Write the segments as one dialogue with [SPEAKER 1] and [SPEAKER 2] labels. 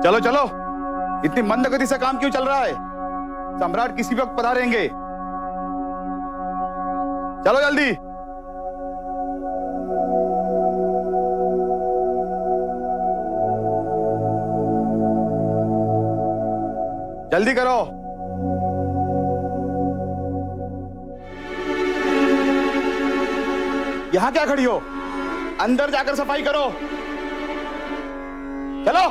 [SPEAKER 1] चलो चलो, इतनी मंद गति से काम क्यों चल रहा है? सम्राट किसी वक्त पधारेंगे। चलो जल्दी। जल्दी करो। यहां क्या खड़ी हो? अंदर जाकर सफाई करो। चलो।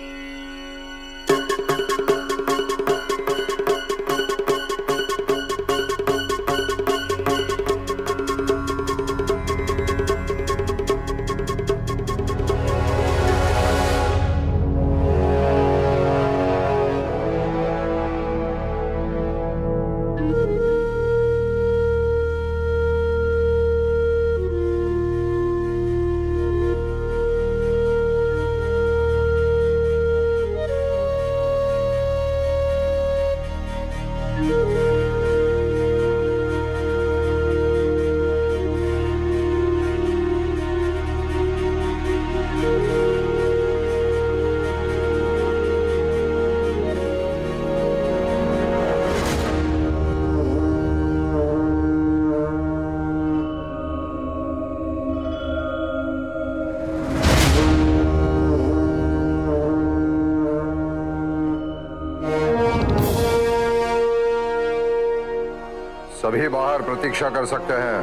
[SPEAKER 2] सभी बाहर प्रतीक्षा कर सकते हैं।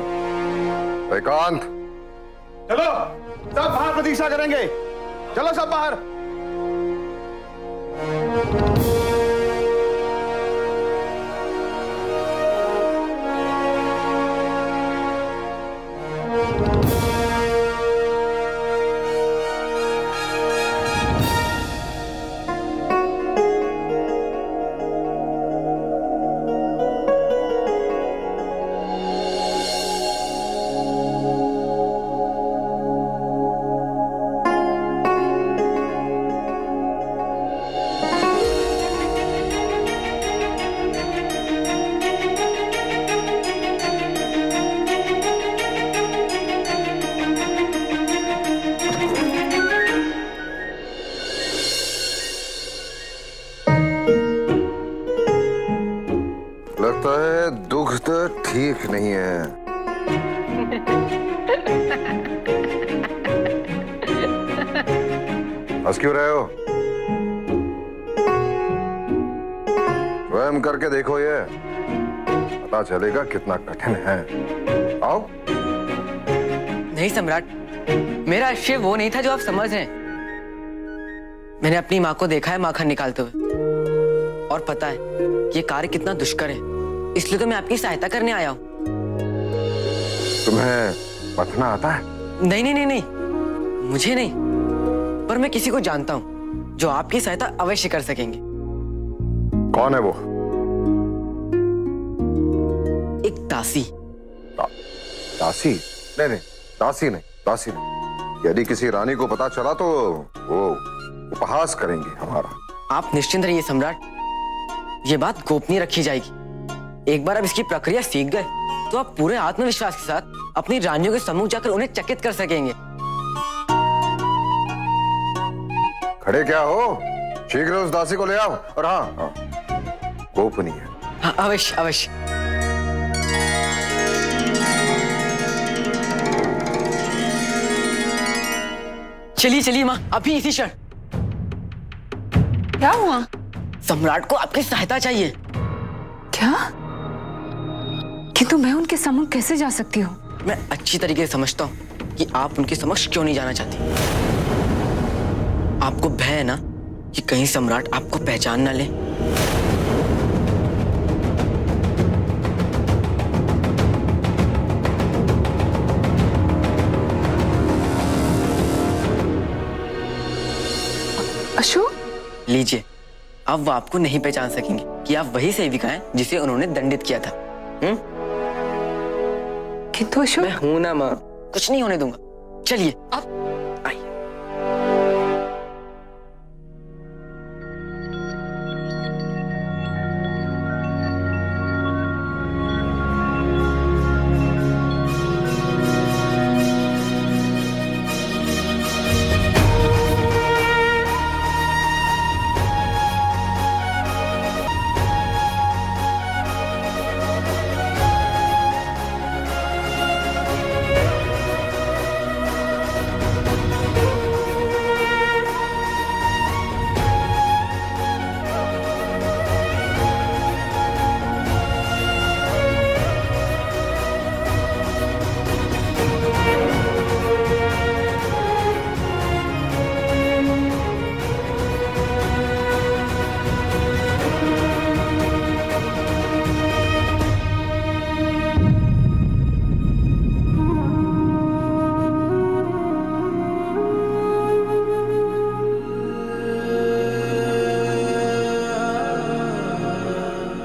[SPEAKER 2] एकांत,
[SPEAKER 1] चलो सब बाहर प्रतीक्षा करेंगे। चलो सब बाहर।
[SPEAKER 2] लगता है दुख ठीक नहीं है। हंस क्यों रहे हो? स्वयं करके देखो, ये पता चलेगा कितना कठिन है। आओ।
[SPEAKER 3] नहीं सम्राट, मेरा आशय वो नहीं था जो आप समझ रहे हैं। मैंने अपनी माँ को देखा है माखन निकालते हुए, और पता है ये कार्य कितना दुष्कर है, इसलिए तो मैं आपकी सहायता करने आया हूँ।
[SPEAKER 2] तुम्हें पढ़ना आता है?
[SPEAKER 3] नहीं नहीं नहीं नहीं, मुझे नहीं, पर मैं किसी को जानता हूँ जो आपकी सहायता अवश्य कर सकेंगे।
[SPEAKER 2] कौन है वो?
[SPEAKER 3] एक दासी।
[SPEAKER 2] दासी? नहीं नहीं, दासी नहीं, दासी नहीं। यदि किसी रानी को पता चला तो वो उपहास करेंगे हमारा।
[SPEAKER 3] आप निश्चिंत रहिए सम्राट, ये बात गोपनीय रखी जाएगी। एक बार अब इसकी प्रक्रिया सीख गए तो आप पूरे आत्मविश्वास के साथ अपनी रानियों के सम्मुख जाकर उन्हें चकित कर सकेंगे।
[SPEAKER 2] खड़े क्या हो? शीघ्र उस दासी को ले आओ। और हाँ, गोपनीय।
[SPEAKER 3] हाँ, अवश्य अवश्य। चलिए चलिए माँ, अभी इसी क्षण।
[SPEAKER 4] क्या हुआ?
[SPEAKER 3] सम्राट को आपकी सहायता चाहिए।
[SPEAKER 4] क्या? किंतु मैं उनके सम्मुख कैसे जा सकती हूँ?
[SPEAKER 3] मैं अच्छी तरीके से समझता हूँ कि आप उनके समक्ष क्यों नहीं जाना चाहती। आपको भय है ना कि कहीं सम्राट आपको पहचान ना ले।
[SPEAKER 4] अशोक?
[SPEAKER 3] लीजिए, अब वो आपको नहीं पहचान सकेंगे कि आप वही सेविका हैं जिसे उन्होंने दंडित किया था।
[SPEAKER 4] किंतु अशोक,
[SPEAKER 3] मैं हूं ना माँ, कुछ नहीं होने दूंगा। चलिए अब आइए।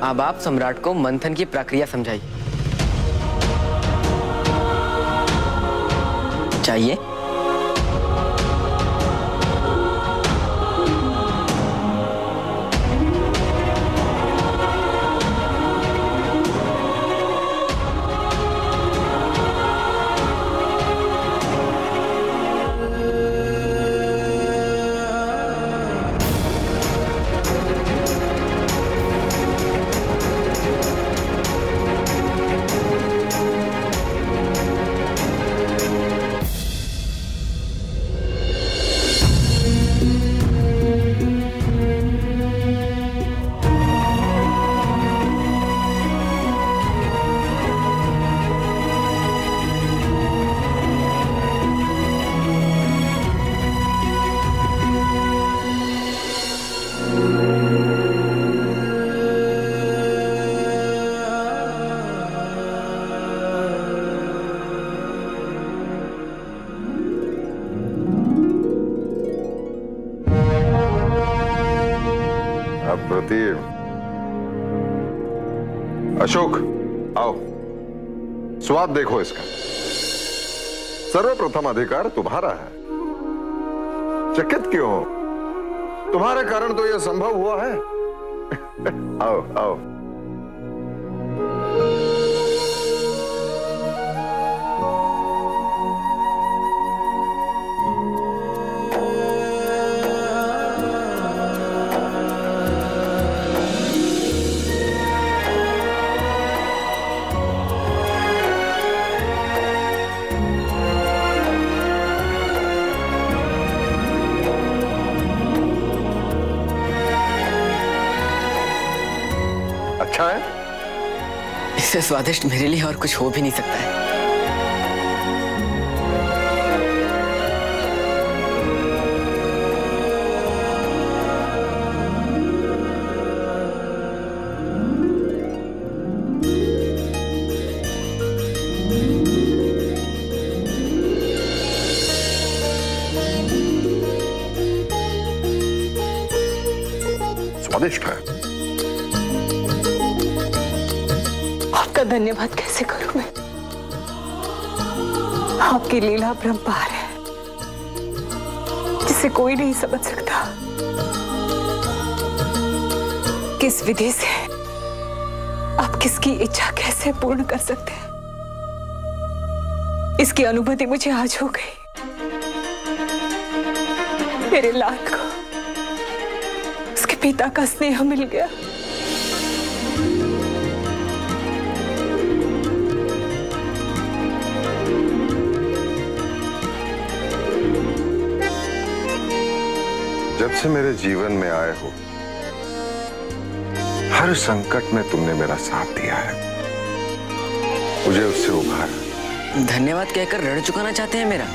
[SPEAKER 3] अब आप सम्राट को मंथन की प्रक्रिया समझाइए। चाहिए?
[SPEAKER 2] अशोक, आओ, स्वाद देखो इसका। सर्वप्रथम अधिकार तुम्हारा है। चकित क्यों हो? तुम्हारे कारण तो यह संभव हुआ है। आओ आओ। अच्छा है?
[SPEAKER 3] इससे स्वादिष्ट मेरे लिए और कुछ हो भी नहीं सकता है।
[SPEAKER 2] स्वादिष्ट है।
[SPEAKER 4] आपका धन्यवाद कैसे करूं मैं? आपकी लीला परंपार है जिसे कोई नहीं समझ सकता। किस विधि से आप किसकी इच्छा कैसे पूर्ण कर सकते हैं, इसकी अनुभूति मुझे आज हो गई। मेरे लाल को उसके पिता का स्नेह मिल गया।
[SPEAKER 2] जब से मेरे जीवन में आए हो, हर संकट में तुमने मेरा साथ दिया है, मुझे उससे उभारा।
[SPEAKER 3] धन्यवाद कहकर ऋण चुकाना चाहते हैं मेरा?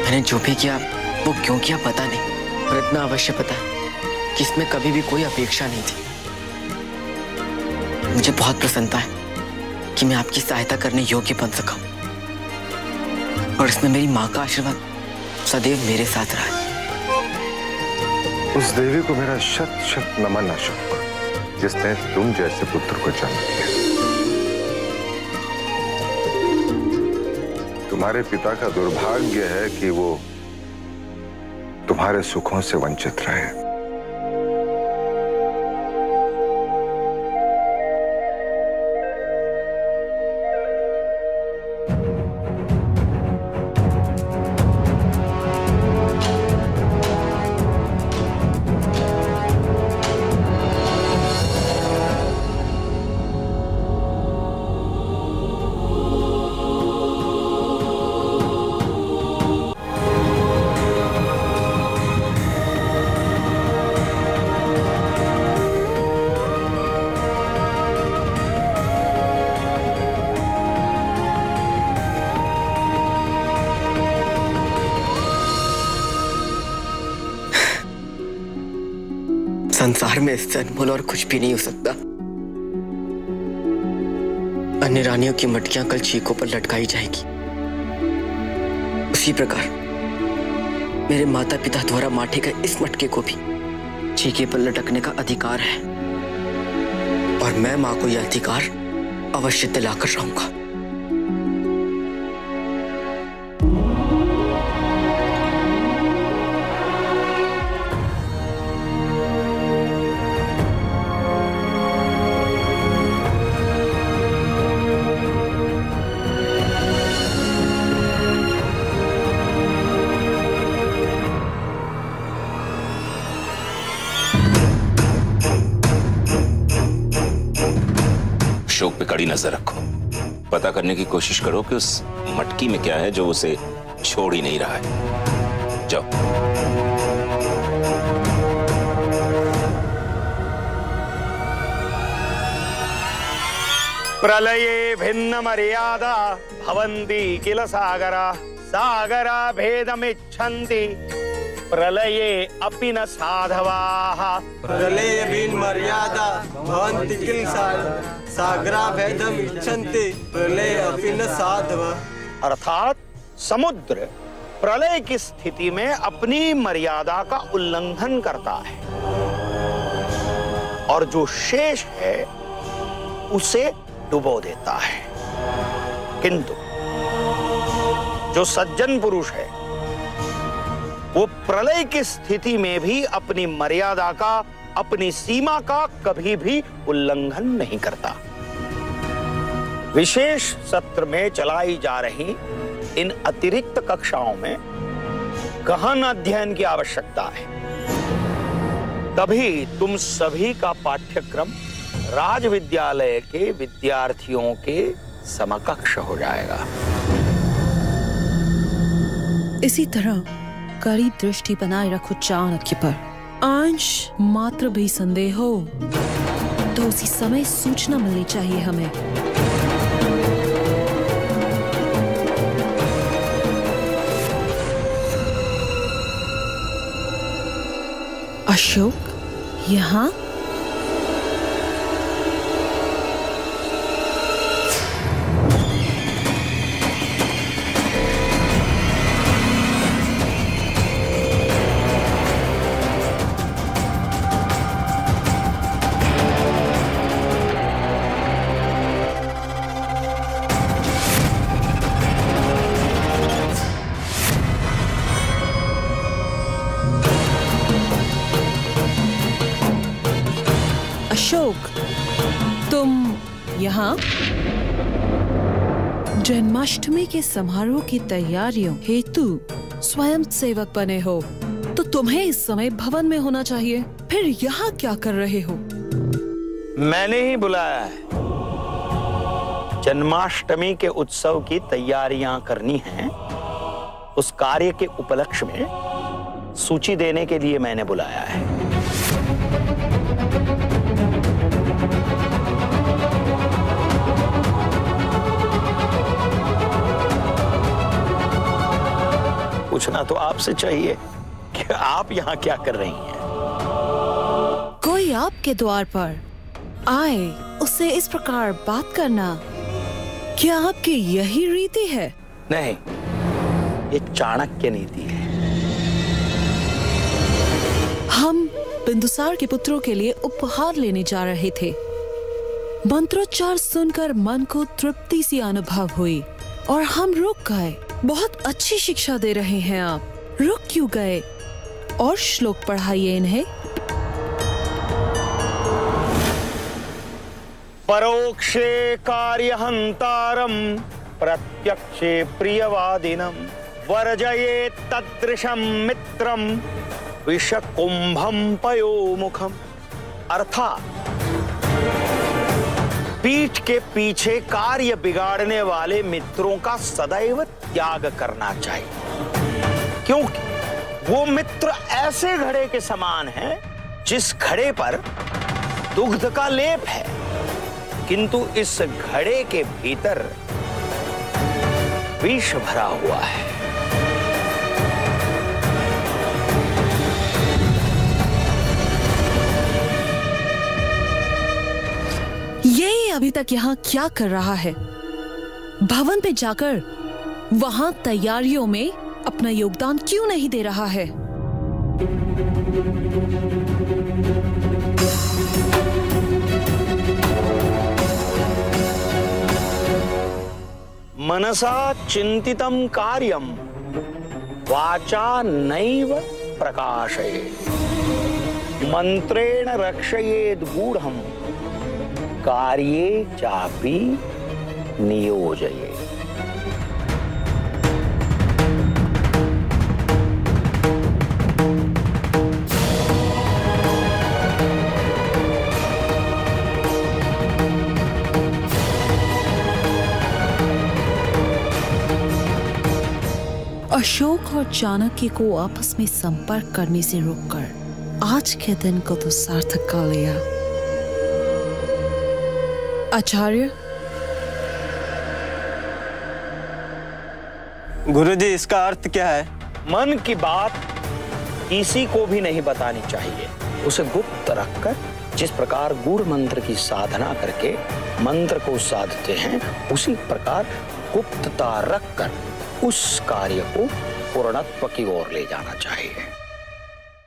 [SPEAKER 3] मैंने जो भी किया वो क्यों किया पता नहीं, पर इतना अवश्य पता है कि इसमें कभी भी कोई अपेक्षा नहीं थी। मुझे बहुत प्रसन्नता है कि मैं आपकी सहायता करने योग्य बन सका, और इसमें मेरी माँ का आशीर्वाद सदैव मेरे साथ रहा है।
[SPEAKER 2] उस देवी को मेरा शत शत नमन अशोक, जिसने तुम जैसे पुत्र को जन्म दिया। तुम्हारे पिता का दुर्भाग्य है कि वो तुम्हारे सुखों से वंचित रहे। संसार में इससे अनमोल और कुछ भी नहीं हो सकता। अन्य रानियों की मटकियां कल चीखों पर लटकाई जाएगी, उसी प्रकार मेरे माता पिता द्वारा माटे गए इस मटके को भी चीखे पर लटकने का अधिकार है।
[SPEAKER 3] और मैं माँ को यह अधिकार अवश्य दिलाकर रहूंगा।
[SPEAKER 5] अशोक पे कड़ी नजर रखो। पता करने की कोशिश करो कि उस मटकी में क्या है जो उसे छोड़ ही नहीं रहा है। जाओ।
[SPEAKER 6] प्रलये भिन्न मर्यादा भवन्ति किल सागरा सागरा भेदमिच्छन्ति प्रलये अपि न साधवाः।
[SPEAKER 7] प्रलये भिन्न मर्यादा भवन्ति किल सागरा भेदमिच्छन्ति प्रलये अपि न साधवाः।
[SPEAKER 6] अर्थात समुद्र प्रलय की स्थिति में अपनी मर्यादा का उल्लंघन करता है और जो शेष है उसे डुबो देता है, किंतु जो सज्जन पुरुष है वो प्रलय की स्थिति में भी अपनी मर्यादा का, अपनी सीमा का कभी भी उल्लंघन नहीं करता। विशेष सत्र में चलाई जा रही इन अतिरिक्त कक्षाओं में गहन अध्ययन की आवश्यकता है, तभी तुम सभी का पाठ्यक्रम राज विद्यालय के विद्यार्थियों के समकक्ष हो जाएगा।
[SPEAKER 8] इसी तरह कड़ी दृष्टि बनाए रखो चाणक्य पर। अंश मात्र भी संदेह हो तो उसी समय सूचना मिलनी चाहिए हमें। अशोक यहाँ? अशोक, तुम यहाँ? जन्माष्टमी के समारोह की तैयारियों हेतु स्वयं सेवक बने हो तो तुम्हें इस समय भवन में होना चाहिए, फिर यहाँ क्या कर रहे हो?
[SPEAKER 6] मैंने ही बुलाया है। जन्माष्टमी के उत्सव की तैयारियां करनी हैं, उस कार्य के उपलक्ष्य में सूची देने के लिए मैंने बुलाया है। पूछना तो आपसे चाहिए कि आप यहाँ क्या कर रही हैं?
[SPEAKER 8] कोई आपके द्वार पर आए उससे इस प्रकार बात करना क्या आपकी यही रीति है?
[SPEAKER 6] नहीं, ये चाणक्य नीति है।
[SPEAKER 8] हम बिंदुसार के पुत्रों के लिए उपहार लेने जा रहे थे। मंत्रोच्चार सुनकर मन को तृप्ति सी अनुभव हुई और हम रुक गए। बहुत अच्छी शिक्षा दे रहे हैं आप, रुक क्यों गए? और श्लोक पढ़ाइए इन्हें।
[SPEAKER 6] परोक्षे कार्यहंतारम प्रत्यक्षे प्रियवादिनम वर्जये तदृशम मित्रम विषकुंभम पयोमुखम। अर्थात पीठ के पीछे कार्य बिगाड़ने वाले मित्रों का सदैव त्याग करना चाहिए, क्योंकि वो मित्र ऐसे घड़े के समान हैं जिस घड़े पर दुग्ध का लेप है, किंतु इस घड़े के भीतर विष भरा हुआ है।
[SPEAKER 8] ये अभी तक यहाँ क्या कर रहा है? भवन पे जाकर वहाँ तैयारियों में अपना योगदान क्यों नहीं दे रहा है?
[SPEAKER 6] मनसा चिंतितम कार्यम वाचा नैव प्रकाशयेत्, मंत्रेण रक्षयेत् गूढ़म कार्ये चापि नियोजयेत्।
[SPEAKER 8] अशोक और चाणक्य को आपस में संपर्क करने से रोककर आज के दिन को तो सार्थक कर लिया। आचार्य,
[SPEAKER 7] गुरुजी इसका अर्थ क्या है?
[SPEAKER 6] मन की बात किसी को भी नहीं बतानी चाहिए, उसे गुप्त रखकर जिस प्रकार गूढ़ मंत्र की साधना करके मंत्र को साधते हैं, उसी प्रकार गुप्तता रखकर उस कार्य को पूर्णत्व की ओर ले जाना चाहिए।